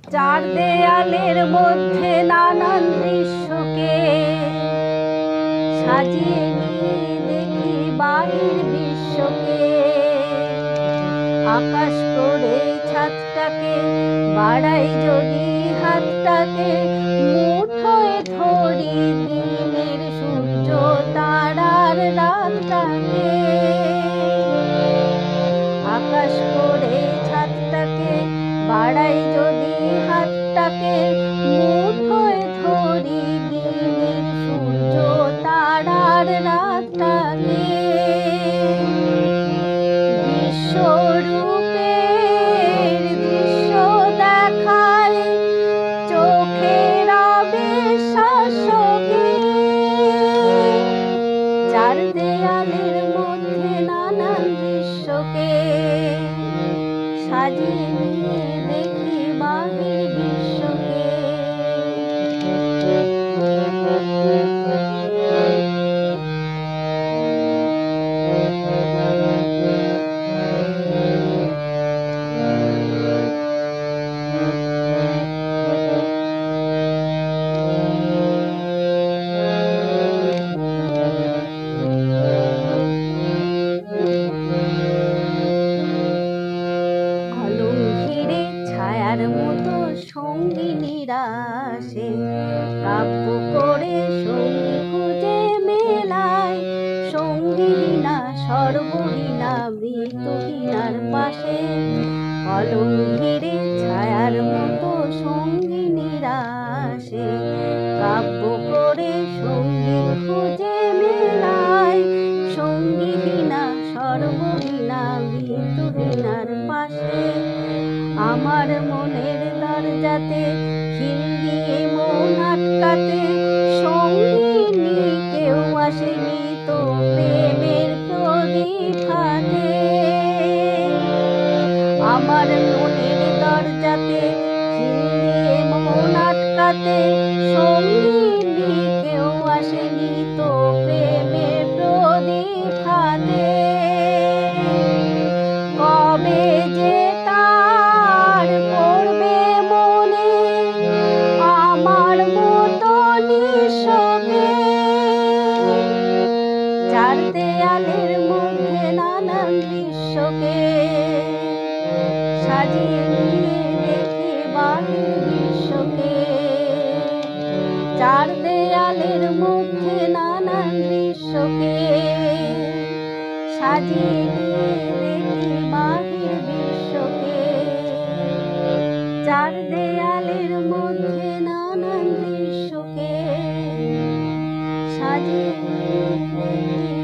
চার দেয়ালের মধ্যে নানান দৃশ্যকে সাজিয়ে নিয়ে দেখি বাহির বিশ্বকে। আকাশ করে ছাদটাকে বাড়াই যদি হাতটাকে, মুঠোয় ধরি দিনের সূর্য তারার রাতটাকে। আকাশ করে ছাদটাকে বাড়াই যদি হাতটাকে, মুঠোয় ধরি দিনের সূর্য তারার রাতটাকে। বিশ্বরূপের দৃশ্য দেখায় চোখের আবেশাসকে। চার দেয়ালের মধ্যে নানান দৃশ্যকে সাজিয়ে নিয়ে দেখি বাহির বিশ্বকে। ছায়ার মতো সঙ্গিনীরা আসে, কাব্য করে সঙ্গী খুঁজে মেলায়। সঙ্গীহীনা সর্বহীনা মৃত্যুহীনার পাশে, কলম ঘিরে ছায়ার মতো সঙ্গিনীরা আসে, কাব্য করে সঙ্গী খুঁজে মেলায়। সঙ্গীহীনা সর্বহীনা মৃত্যুহীনার পাশে, আমার মনের দরজাতে খিল দিয়ে মন আটকাতে। সঙ্গিনী কেউ আসেনি তো প্রেমের প্রদীপ হাতে। আমার মনের দরজাতে খিল দিয়ে মন আটকাতে। সঙ্গিনী কেউ আসেনি তো প্রেমের প্রদীপ হাতে। কবে যে তার পড়বে মনে আমার মতো নিঃশকে। চার দেয়ালের মধ্যে নানান দৃশ্যকে সাজিয়ে নিয়ে দেখি বাহির বিশ্বকে। চার দেয়ালের মধ্যে নানান দৃশ্যকে সাজিয়ে নিয়ে দেখি বাহির বিশ্বকে। চার দেয়ালের মধ্যে নানান দৃশ্যকে সাজিয়ে নিয়ে দেখি